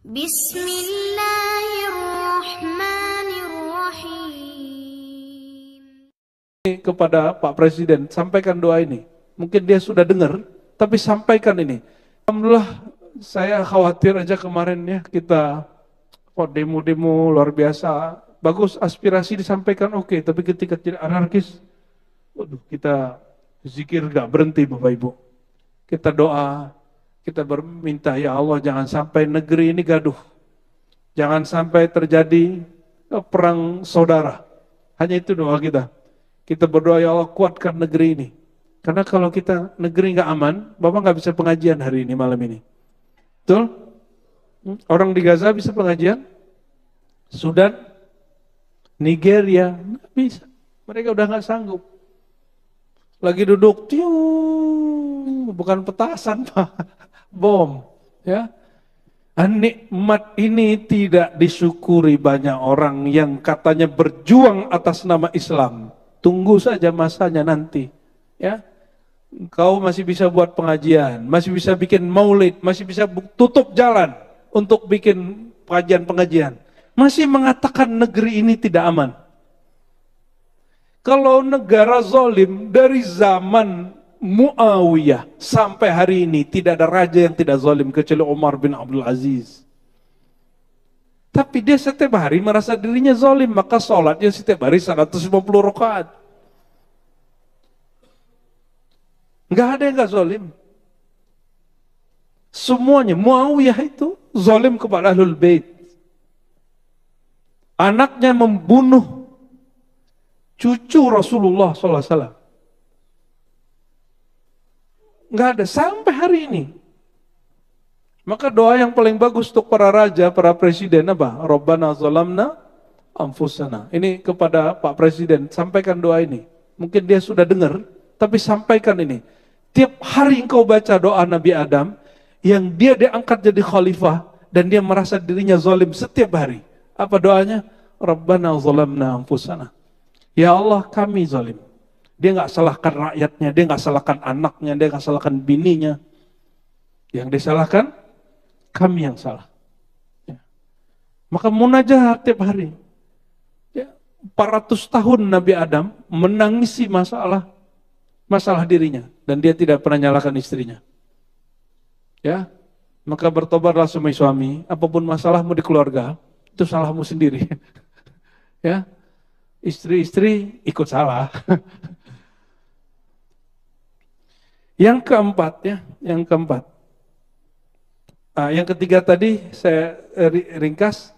Bismillahirrahmanirrahim. Kepada Pak Presiden, sampaikan doa ini. Mungkin dia sudah dengar, tapi sampaikan ini. Alhamdulillah, saya khawatir aja kemarin ya, kita demo-demo luar biasa. Bagus, aspirasi disampaikan oke, tapi ketika tidak anarkis, waduh, kita zikir gak berhenti Bapak Ibu. Kita doa, kita berminta, ya Allah jangan sampai negeri ini gaduh. Jangan sampai terjadi perang saudara. Hanya itu doa kita. Kita berdoa, ya Allah kuatkan negeri ini. Karena kalau kita negeri nggak aman, Bapak nggak bisa pengajian hari ini, malam ini. Betul? Orang di Gaza bisa pengajian? Sudan? Nigeria? Nggak bisa. Mereka udah nggak sanggup. Lagi duduk, bukan petasan, Pak. Bom. Ya. Nikmat ini tidak disyukuri banyak orang yang katanya berjuang atas nama Islam. Tunggu saja masanya nanti. Ya. Kau masih bisa buat pengajian, masih bisa bikin maulid, masih bisa tutup jalan untuk bikin pengajian-pengajian. Masih mengatakan negeri ini tidak aman. Kalau negara zalim dari zaman Muawiyah sampai hari ini tidak ada raja yang tidak zalim kecuali Umar bin Abdul Aziz. Tapi dia setiap hari merasa dirinya zalim, maka sholatnya setiap hari 150 rakaat. Enggak ada yang enggak zalim. Semuanya, Muawiyah itu zalim kepada Ahlul Bait. Anaknya membunuh cucu Rasulullah SAW. Enggak ada sampai hari ini. Maka doa yang paling bagus untuk para raja, para presiden apa? Rabbana zalamna anfusana. Ini kepada Pak Presiden, sampaikan doa ini. Mungkin dia sudah dengar, tapi sampaikan ini. Tiap hari engkau baca doa Nabi Adam, yang dia diangkat jadi khalifah, dan dia merasa dirinya zalim setiap hari. Apa doanya? Rabbana zalamna anfusana. Ya Allah, kami zalim. Dia nggak salahkan rakyatnya, dia nggak salahkan anaknya, dia nggak salahkan bininya. Yang disalahkan, kami yang salah. Ya. Maka munajat tiap hari. Ya, 400 tahun Nabi Adam menangisi masalah dirinya. Dan dia tidak pernah nyalahkan istrinya. Ya, maka bertobatlah suami-suami, apapun masalahmu di keluarga, itu salahmu sendiri. Ya, istri-istri ikut salah. Yang keempat ya, yang keempat. Yang ketiga tadi saya ringkas,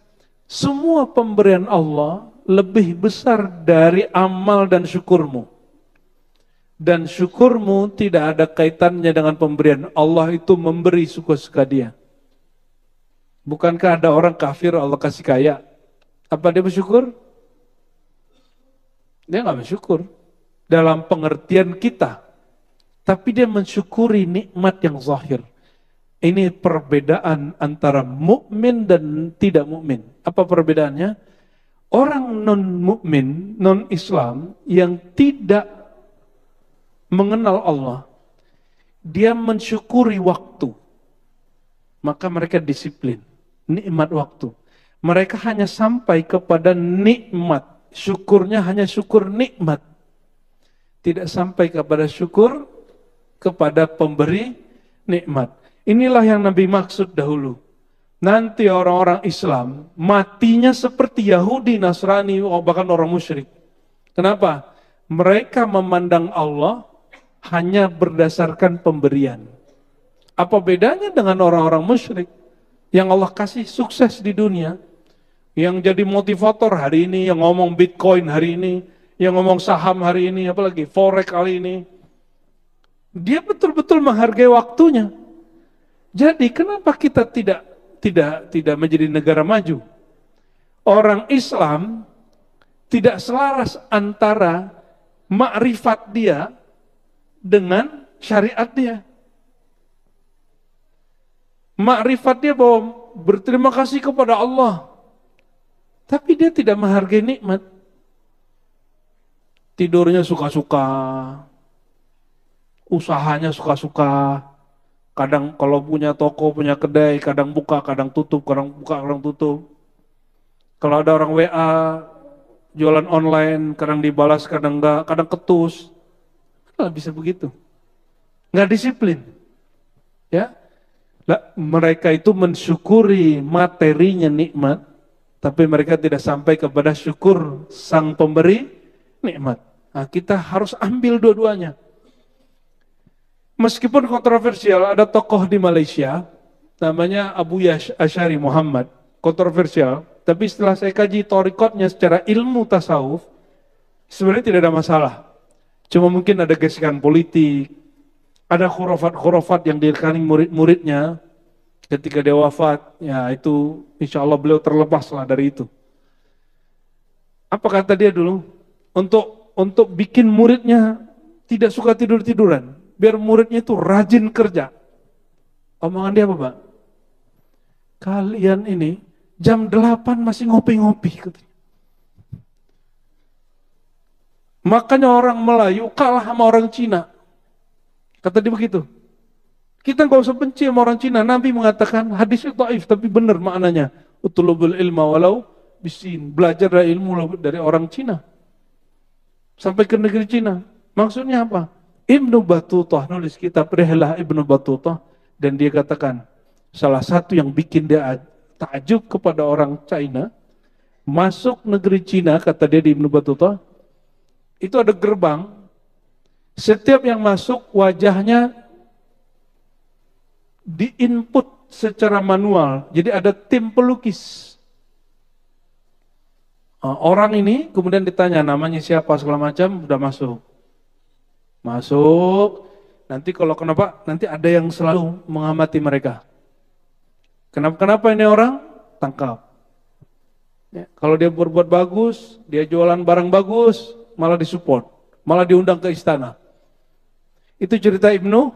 semua pemberian Allah lebih besar dari amal dan syukurmu. Dan syukurmu tidak ada kaitannya dengan pemberian. Allah itu memberi suka-suka dia. Bukankah ada orang kafir Allah kasih kaya? Apa dia bersyukur? Dia nggak bersyukur. Dalam pengertian kita. Tapi dia mensyukuri nikmat yang zahir. Ini perbedaan antara mukmin dan tidak mukmin. Apa perbedaannya? Orang non-mukmin, non-Islam yang tidak mengenal Allah, dia mensyukuri waktu. Maka mereka disiplin, nikmat waktu. Mereka hanya sampai kepada nikmat. Syukurnya hanya syukur nikmat. Tidak sampai kepada syukur kepada pemberi nikmat. Inilah yang Nabi maksud dahulu. Nanti orang-orang Islam matinya seperti Yahudi, Nasrani, bahkan orang musyrik. Kenapa? Mereka memandang Allah hanya berdasarkan pemberian. Apa bedanya dengan orang-orang musyrik yang Allah kasih sukses di dunia, yang jadi motivator hari ini, yang ngomong Bitcoin hari ini, yang ngomong saham hari ini, apalagi forex kali ini. Dia betul-betul menghargai waktunya. Jadi kenapa kita tidak menjadi negara maju? Orang Islam tidak selaras antara makrifat dia dengan syariat dia. Makrifat dia bahwa berterima kasih kepada Allah, tapi dia tidak menghargai nikmat. Tidurnya suka-suka, usahanya suka-suka, Kadang kalau punya toko, punya kedai, kadang buka, kadang tutup, kadang buka, kadang tutup. Kalau ada orang WA, jualan online, kadang dibalas, kadang enggak, kadang ketus. Nggak bisa begitu. Nggak disiplin. Ya, mereka itu mensyukuri materinya nikmat, tapi mereka tidak sampai kepada syukur sang pemberi nikmat. Nah, kita harus ambil dua-duanya. Meskipun kontroversial, ada tokoh di Malaysia, namanya Abu Asy'ari Muhammad, kontroversial, tapi setelah saya kaji thariqatnya secara ilmu tasawuf, sebenarnya tidak ada masalah. Cuma mungkin ada gesekan politik, ada khurafat-khurafat yang direkani murid-muridnya, ketika dia wafat, ya itu insya Allah beliau terlepaslah dari itu. Apa kata dia dulu? Untuk bikin muridnya tidak suka tidur-tiduran, biar muridnya itu rajin kerja. Omongan dia apa, Pak? Kalian ini jam 8 masih ngopi-ngopi. Makanya orang Melayu kalah sama orang Cina. Kata dia begitu. Kita nggak usah benci sama orang Cina. Nabi mengatakan hadis itu dhaif, tapi benar maknanya. Utulubul ilma walau bisin. Belajar ilmu dari orang Cina. Sampai ke negeri Cina. Maksudnya apa? Ibnu Battutah nulis kitab Rihlah Ibnu Battutah. Dan dia katakan, salah satu yang bikin dia takjub kepada orang China, masuk negeri Cina, kata dia di Ibnu Battutah, itu ada gerbang. Setiap yang masuk wajahnya di-input secara manual. Jadi ada tim pelukis. Orang ini kemudian ditanya namanya siapa segala macam, udah masuk. Masuk. Nanti kalau kenapa, nanti ada yang selalu mengamati mereka. Kenapa ini orang? Tangkap. Ya, kalau dia berbuat bagus, dia jualan barang bagus, malah disupport, malah diundang ke istana. Itu cerita Ibnu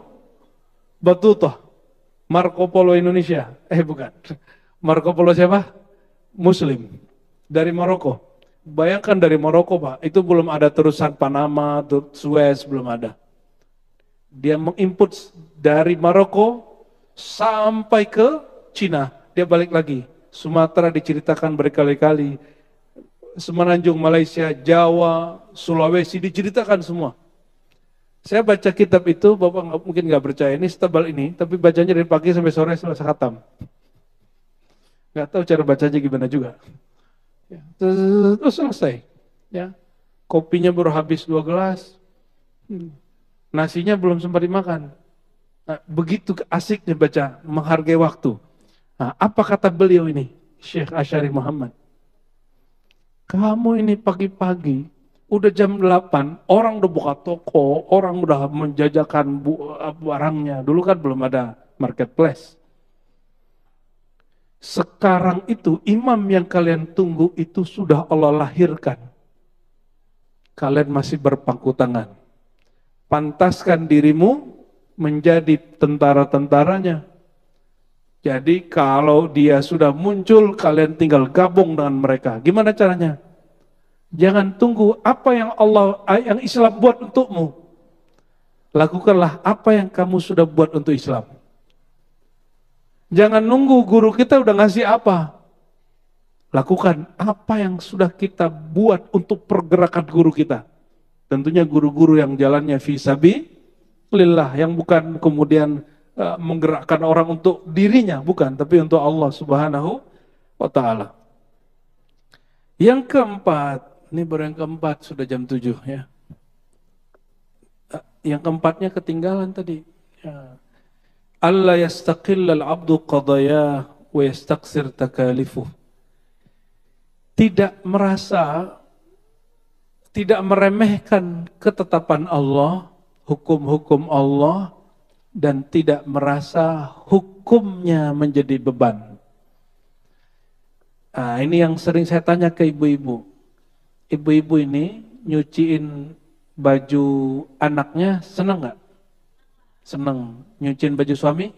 Battutah. Marco Polo Indonesia. Bukan. Marco Polo siapa? Muslim. Dari Maroko. Bayangkan dari Maroko, Pak. Itu belum ada terusan Panama, Suez, belum ada. Dia menginput dari Maroko sampai ke Cina. Dia balik lagi. Sumatera diceritakan berkali-kali. Semenanjung Malaysia, Jawa, Sulawesi diceritakan semua. Saya baca kitab itu, Bapak mungkin nggak percaya, ini setebal ini, tapi bacanya dari pagi sampai sore selesai khatam. Nggak tahu cara bacanya gimana juga. Ya, terus selesai. Ya, kopinya baru habis 2 gelas, nasinya belum sempat dimakan. Nah, begitu asiknya baca, menghargai waktu. Nah, apa kata beliau ini, Syekh Asy'ari Muhammad? Kamu ini pagi-pagi, udah jam 8, orang udah buka toko, orang udah menjajakan barangnya. Dulu kan belum ada marketplace. Sekarang itu imam yang kalian tunggu itu sudah Allah lahirkan. Kalian masih berpangku tangan. Pantaskan dirimu menjadi tentara-tentaranya. Jadi kalau dia sudah muncul, kalian tinggal gabung dengan mereka. Gimana caranya? Jangan tunggu apa yang yang Islam buat untukmu. Lakukanlah apa yang kamu sudah buat untuk Islam. Jangan nunggu guru kita udah ngasih apa. Lakukan apa yang sudah kita buat untuk pergerakan guru kita. Tentunya guru-guru yang jalannya fi sabilillah, yang bukan kemudian menggerakkan orang untuk dirinya, bukan, tapi untuk Allah Subhanahu wa taala. Yang keempat, ini baru yang keempat, sudah jam 7 ya. Yang keempatnya ketinggalan tadi. Ya. Alla yastaqillal abdu qadaya wa yastaqsir takalifuh. Tidak meremehkan ketetapan Allah, hukum-hukum Allah, dan tidak merasa hukumnya menjadi beban. Nah, ini yang sering saya tanya ke ibu-ibu. Ibu-ibu ini nyuciin baju anaknya seneng nggak? Seneng. Nyuciin baju suami?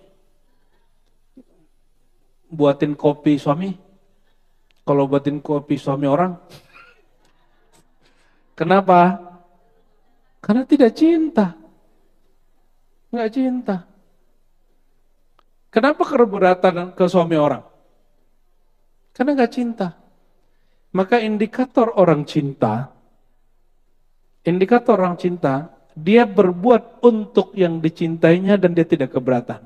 Buatin kopi suami? Kalau buatin kopi suami orang? Kenapa? Karena tidak cinta. Nggak cinta. Kenapa keberatan ke suami orang? Karena nggak cinta. Maka indikator orang cinta, dia berbuat untuk yang dicintainya dan dia tidak keberatan.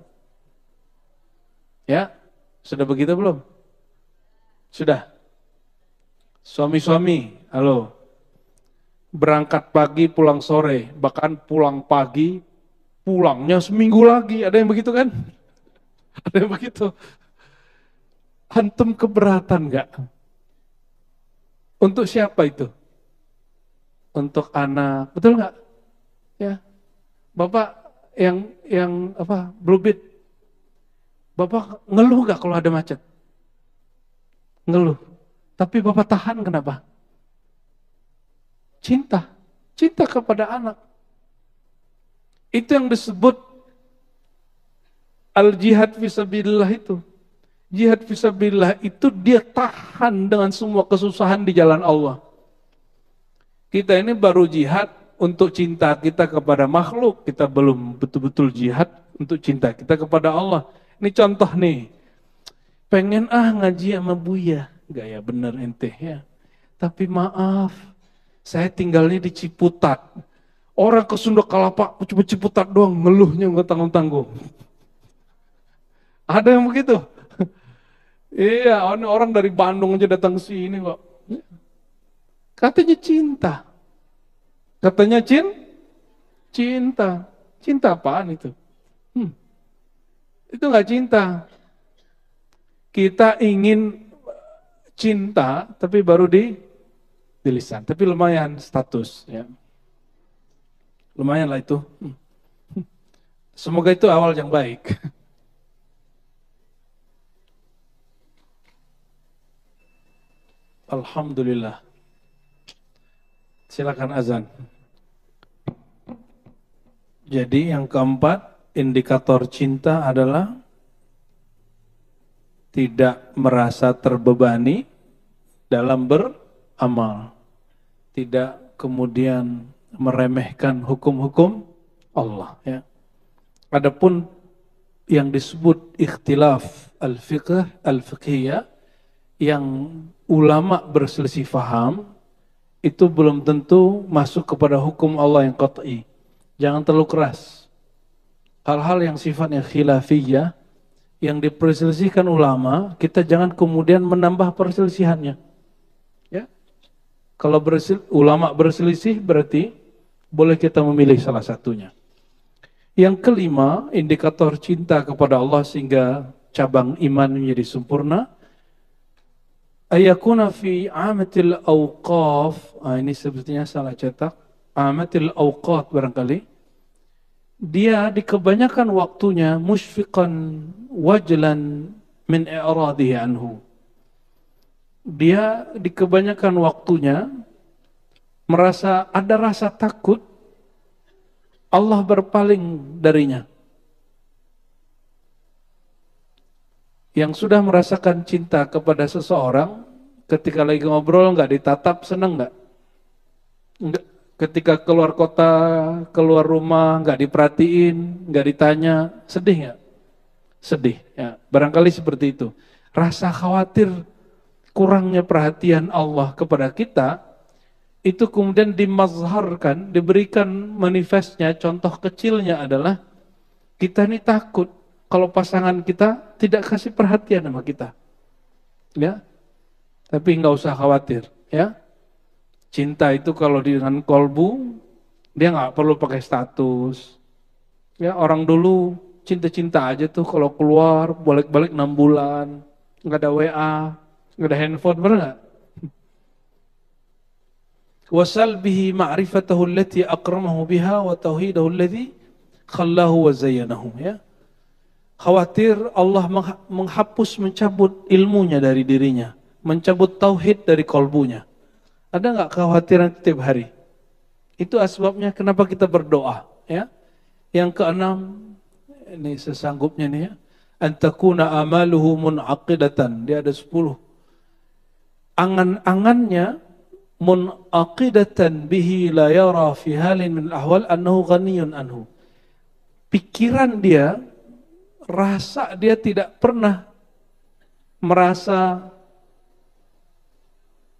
Ya, sudah begitu belum? Sudah. Suami-suami, halo. Berangkat pagi, pulang sore, bahkan pulang pagi, pulangnya seminggu lagi. Ada yang begitu kan? Ada yang begitu. Antum keberatan nggak? Untuk siapa itu? Untuk anak, betul nggak? Ya, bapak yang apa? Bluebit, bapak ngeluh nggak kalau ada macet? Ngeluh. Tapi bapak tahan kenapa? Cinta kepada anak. Itu yang disebut al-jihad fisabilillah itu. Jihad fisabilillah itu dia tahan dengan semua kesusahan di jalan Allah. Kita ini baru jihad untuk cinta kita kepada makhluk, kita belum betul-betul jihad untuk cinta kita kepada Allah. Ini contoh nih, pengen ngaji sama Buya, gak ya bener ente ya. Tapi maaf, saya tinggalnya di Ciputat. Orang ke Sunda Kelapa, cuma Ciputat doang, ngeluhnya nggak tanggung-tanggung. Ada yang begitu? Iya, orang dari Bandung aja datang ke sini kok. Katanya cinta. Katanya cinta. Cinta apaan itu? Itu nggak cinta. Kita ingin cinta, tapi baru di lisan. Tapi lumayan status. Ya. Lumayan lah itu. Semoga itu awal yang baik. Alhamdulillah. Silakan azan. Jadi yang keempat, indikator cinta adalah tidak merasa terbebani dalam beramal. Tidak kemudian meremehkan hukum-hukum Allah. Ya. Adapun yang disebut ikhtilaf al-fiqhiyah, yang ulama berselisih faham, itu belum tentu masuk kepada hukum Allah yang qat'i. Jangan terlalu keras. Hal-hal yang sifatnya khilafiyah, yang diperselisihkan ulama, kita jangan kemudian menambah perselisihannya. Ya. Kalau ulama berselisih berarti boleh kita memilih salah satunya. Yang kelima, indikator cinta kepada Allah sehingga cabang iman menjadi sempurna, ayakuna fi amatil awqaf, ini sebetulnya salah cetak, amatil awqat barangkali, dia di kebanyakan waktunya musyfiqan wajlan min i'radihi anhu. Dia di kebanyakan waktunya merasa ada rasa takut Allah berpaling darinya. Yang sudah merasakan cinta kepada seseorang, ketika lagi ngobrol nggak ditatap, senang nggak? Enggak. Ketika keluar kota, keluar rumah, nggak diperhatiin, nggak ditanya, sedih nggak? Sedih. Ya, barangkali seperti itu. Rasa khawatir kurangnya perhatian Allah kepada kita, itu kemudian dimazharkan, diberikan manifestnya, contoh kecilnya adalah kita ini takut kalau pasangan kita tidak kasih perhatian sama kita. Ya. Tapi nggak usah khawatir, ya. Cinta itu kalau dengan kolbu, dia nggak perlu pakai status. Ya, orang dulu cinta-cinta aja tuh kalau keluar balik-balik 6 bulan, nggak ada WA, nggak ada handphone, benar nggak? Wasal bihi ma'rifatahu allati akramahu biha wa tauhidahu alladhi khallahu wa zayyanahu, ya. Khawatir Allah menghapus, mencabut ilmunya dari dirinya, mencabut tauhid dari kolbunya. Ada nggak kekhawatiran setiap hari? Itu asbabnya kenapa kita berdoa, ya. Yang keenam, ini sesanggupnya nih ya, antakuna amaluhu munaqidatan, dia ada 10. Angan-angannya munaqidatan bihi la yara fi halin min ahwal annahu ghaniyun anhu. Pikiran dia, rasa dia tidak pernah merasa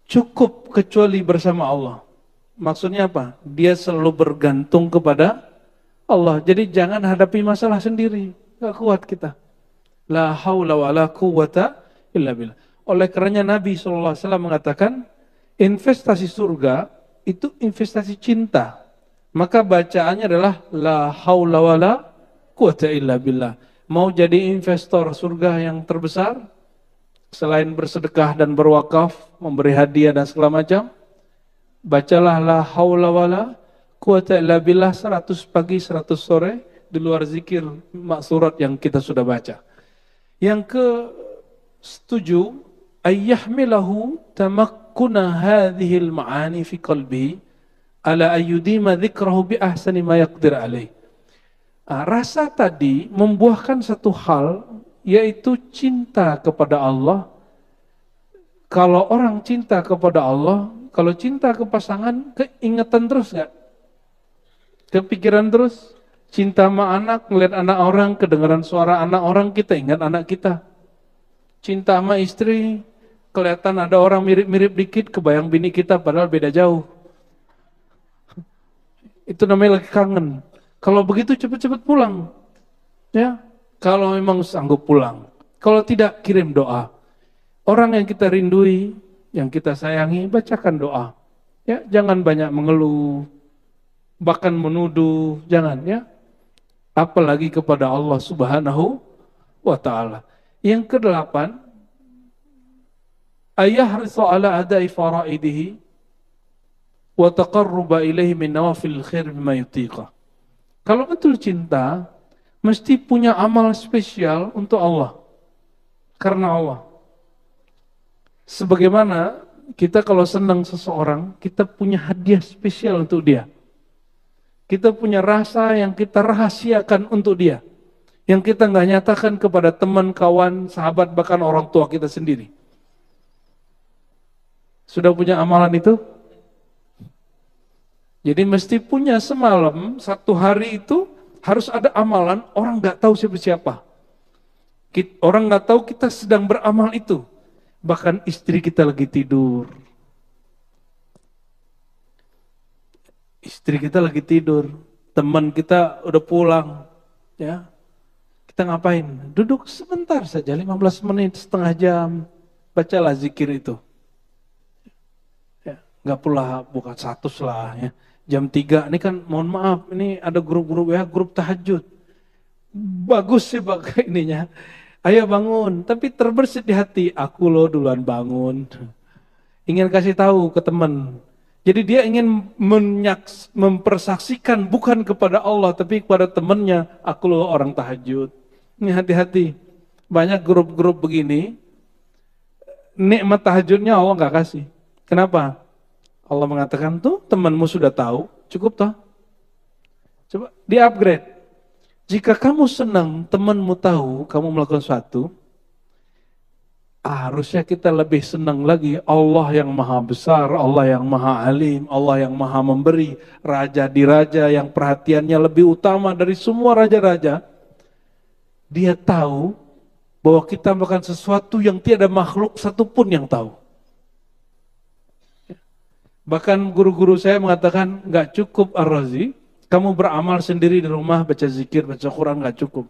cukup kecuali bersama Allah. Maksudnya apa? Dia selalu bergantung kepada Allah. Jadi jangan hadapi masalah sendiri. Gak kuat kita. La haula wa la quwata illa billah. Oleh karenanya Nabi SAW mengatakan, investasi surga itu investasi cinta. Maka bacaannya adalah la haula wa la quwata illa billah. Mau jadi investor surga yang terbesar, selain bersedekah dan berwakaf, memberi hadiah dan segala macam, bacalah la haula wa la quwata illa billah 100 pagi 100 sore, di luar zikir maksurat yang kita sudah baca. Yang ke-7, ayyahmilahu tamakkuna hadhil ma'ani fi qalbi ala ayyudima dzikrahu bi ahsani ma yaqdir alaih. Rasa tadi membuahkan satu hal, yaitu cinta kepada Allah. Kalau orang cinta kepada Allah, kalau cinta ke pasangan, keingetan terus gak? Kepikiran terus? Cinta sama anak, ngeliat anak orang, kedengaran suara anak orang, kita ingat anak kita. Cinta sama istri, kelihatan ada orang mirip-mirip dikit, kebayang bini kita padahal beda jauh. Itu namanya lagi kangen. Kalau begitu cepat-cepat pulang. Ya, kalau memang sanggup pulang. Kalau tidak, kirim doa. Orang yang kita rindui, yang kita sayangi, bacakan doa. Ya, jangan banyak mengeluh, bahkan menuduh, jangan ya. Apalagi kepada Allah Subhanahu wa ta'ala. Yang ke-8, ayahrisu ala adai faraidihi wa taqarruba ilaihi min nawafil khair bima yutiqa. Kalau betul cinta, mesti punya amal spesial untuk Allah. Karena Allah. Sebagaimana kita kalau senang seseorang, kita punya hadiah spesial untuk dia. Kita punya rasa yang kita rahasiakan untuk dia. Yang kita nggak nyatakan kepada teman, kawan, sahabat, bahkan orang tua kita sendiri. Sudah punya amalan itu? Jadi mesti punya semalam, satu hari itu harus ada amalan, orang nggak tahu siapa-siapa. Orang nggak tahu kita sedang beramal itu. Bahkan istri kita lagi tidur. Istri kita lagi tidur, teman kita udah pulang, ya. Kita ngapain? Duduk sebentar saja, 15 menit, setengah jam, bacalah zikir itu. Ya, nggak pula bukan 100 lah, ya. Jam 3, ini kan mohon maaf, ini ada grup-grup ya, grup tahajud. Bagus sih pakai ininya. Ayo bangun, tapi terbersit di hati, aku loh duluan bangun. Ingin kasih tahu ke teman. Jadi dia ingin mempersaksikan bukan kepada Allah, tapi kepada temannya, aku loh orang tahajud. Ini hati-hati. Banyak grup-grup begini, nikmat tahajudnya Allah nggak kasih. Kenapa? Allah mengatakan tuh temanmu sudah tahu, cukup toh. Coba di-upgrade. Jika kamu senang temanmu tahu kamu melakukan sesuatu, harusnya kita lebih senang lagi. Allah yang maha besar, Allah yang maha alim, Allah yang maha memberi, raja di raja yang perhatiannya lebih utama dari semua raja-raja. Dia tahu bahwa kita melakukan sesuatu yang tiada makhluk satupun yang tahu. Bahkan guru-guru saya mengatakan nggak cukup Ar-Razi, kamu beramal sendiri di rumah, baca zikir, baca Quran, nggak cukup.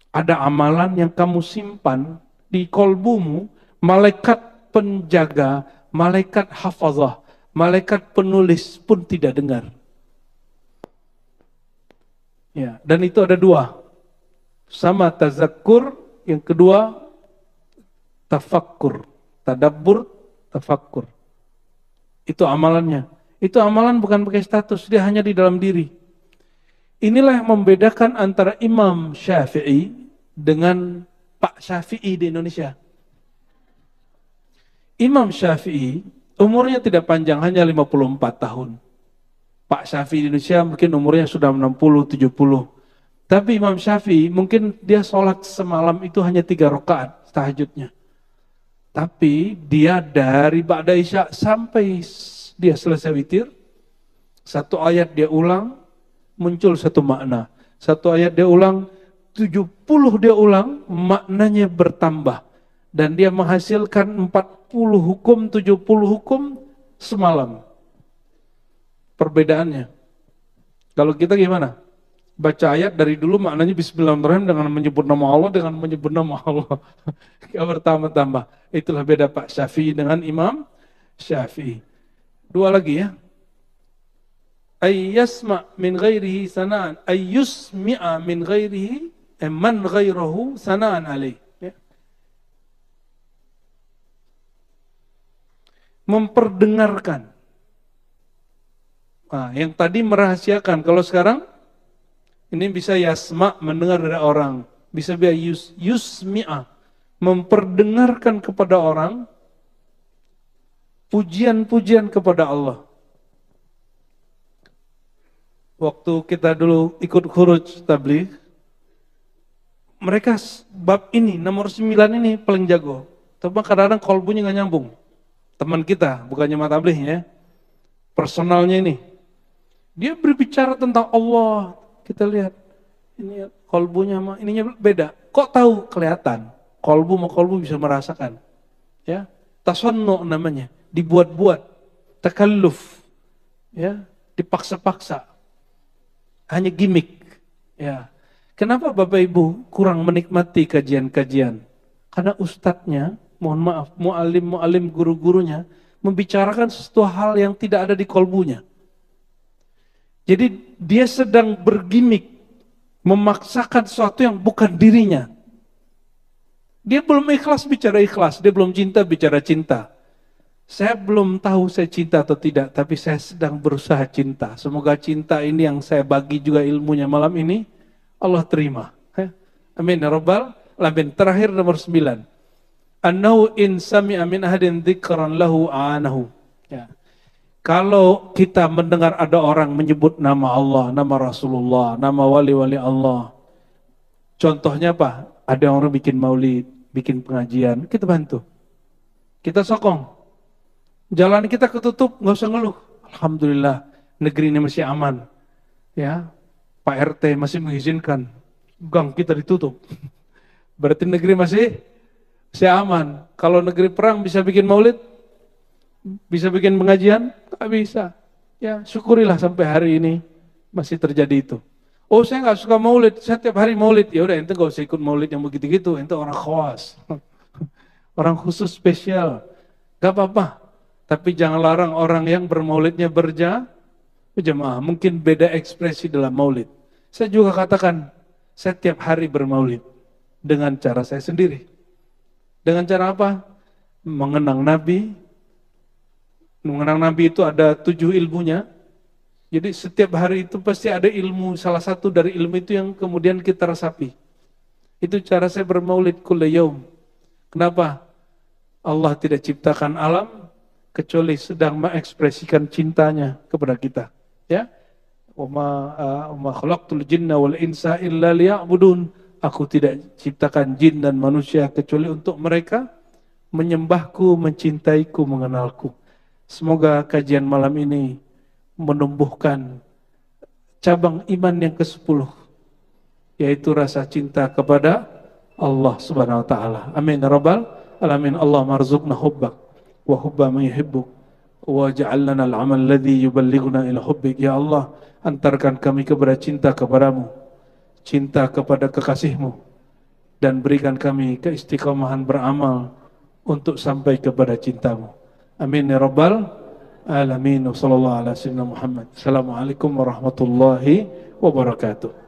Ada amalan yang kamu simpan di kolbumu, malaikat penjaga, malaikat hafazah, malaikat penulis pun tidak dengar. Ya, dan itu ada dua. Sama tazakkur, yang kedua tafakkur. Tadabbur, tafakkur. Itu amalannya. Itu amalan bukan pakai status, dia hanya di dalam diri. Inilah yang membedakan antara Imam Syafi'i dengan Pak Syafi'i di Indonesia. Imam Syafi'i umurnya tidak panjang, hanya 54 tahun. Pak Syafi'i di Indonesia mungkin umurnya sudah 60, 70. Tapi Imam Syafi'i mungkin dia sholat semalam itu hanya 3 rakaat tahajudnya. Tapi dia dari Ba'da Isya sampai dia selesai witir, satu ayat dia ulang, muncul satu makna. Satu ayat dia ulang, 70 dia ulang, maknanya bertambah. Dan dia menghasilkan 40 hukum, 70 hukum semalam. Perbedaannya. Kalau kita gimana? Baca ayat dari dulu maknanya Bismillahirrahmanirrahim dengan menyebut nama Allah, dengan menyebut nama Allah. Gak bertambah-tambah. Itulah beda Pak Syafi'i dengan Imam Syafi'i. Dua lagi ya. Ayyasma min ghairihi sana'an. Ayyusmi'a min ghairihi man ghairahu sana'an alaih. Ya. Memperdengarkan. Nah, yang tadi merahasiakan. Kalau sekarang ini bisa yasma, mendengar dari orang. Bisa biar yusmi'a, memperdengarkan kepada orang pujian-pujian kepada Allah. Waktu kita dulu ikut khuruj tabligh, mereka bab ini, nomor 9 ini paling jago. Tapi kadang-kadang kolbunya nggak nyambung. Teman kita, bukannya matablighnya, personalnya ini. Dia berbicara tentang Allah. Kita lihat, ini kolbunya sama ininya beda. Kok tahu? Kelihatan. Kolbu sama kolbu bisa merasakan. Ya, tasannu namanya, dibuat-buat, takalluf, ya, dipaksa-paksa. Hanya gimmick. Ya. Kenapa Bapak Ibu kurang menikmati kajian-kajian? Karena ustadznya, mohon maaf, mu'alim guru-gurunya membicarakan sesuatu hal yang tidak ada di kolbunya. Jadi dia sedang bergimik, memaksakan sesuatu yang bukan dirinya. Dia belum ikhlas bicara ikhlas, dia belum cinta bicara cinta. Saya belum tahu saya cinta atau tidak, tapi saya sedang berusaha cinta. Semoga cinta ini yang saya bagi juga ilmunya malam ini, Allah terima. Amin ya rabbal alamin. Terakhir nomor 9. Annahu in sami'a min ahadin dzikran lahu a'anahu. Ya. Kalau kita mendengar ada orang menyebut nama Allah, nama Rasulullah, nama wali-wali Allah. Contohnya apa? Ada orang bikin maulid, bikin pengajian, kita bantu. Kita sokong. Jalan kita ketutup, nggak usah ngeluh. Alhamdulillah, negeri ini masih aman. Ya, Pak RT masih mengizinkan gang kita ditutup. Berarti negeri masih aman. Kalau negeri perang bisa bikin maulid, bisa bikin pengajian? Gak bisa. Ya, syukurilah sampai hari ini masih terjadi itu. Oh, saya nggak suka maulid, saya tiap hari maulid. Ya udah, ente nggak usah ikut maulid yang begitu-gitu. Ente orang khawas, orang khusus spesial. Gak apa-apa. Tapi jangan larang orang yang bermaulidnya berjamaah. Mungkin beda ekspresi dalam maulid. Saya juga katakan, saya tiap hari bermaulid dengan cara saya sendiri. Dengan cara apa? Mengenang Nabi. Mengenang Nabi itu ada 7 ilmunya. Jadi setiap hari itu pasti ada ilmu, salah satu dari ilmu itu yang kemudian kita resapi. Itu cara saya bermaulid kulla yaum. Kenapa? Allah tidak ciptakan alam kecuali sedang mengekspresikan cintanya kepada kita. Ya, Wa khalaqtul jinna wal insa illa liya'budun. Aku tidak ciptakan jin dan manusia kecuali untuk mereka menyembahku, mencintaiku, mengenalku. Semoga kajian malam ini menumbuhkan cabang iman yang ke-10, yaitu rasa cinta kepada Allah Subhanahu wa taala. Amin ya rabbal alamin. Allahumma arzuqna hubbak wa hubba man yuhibbuk wa ja'al lana al-amal alladhi yuballighuna ila hubbik. Ya Allah, antarkan kami kepada cinta kepadamu, cinta kepada kekasihmu, dan berikan kami keistiqomahan beramal untuk sampai kepada cintamu. Amin ya rabbal alamin. Wassallallahu ala sayyidina Muhammad. Assalamualaikum warahmatullahi wabarakatuh.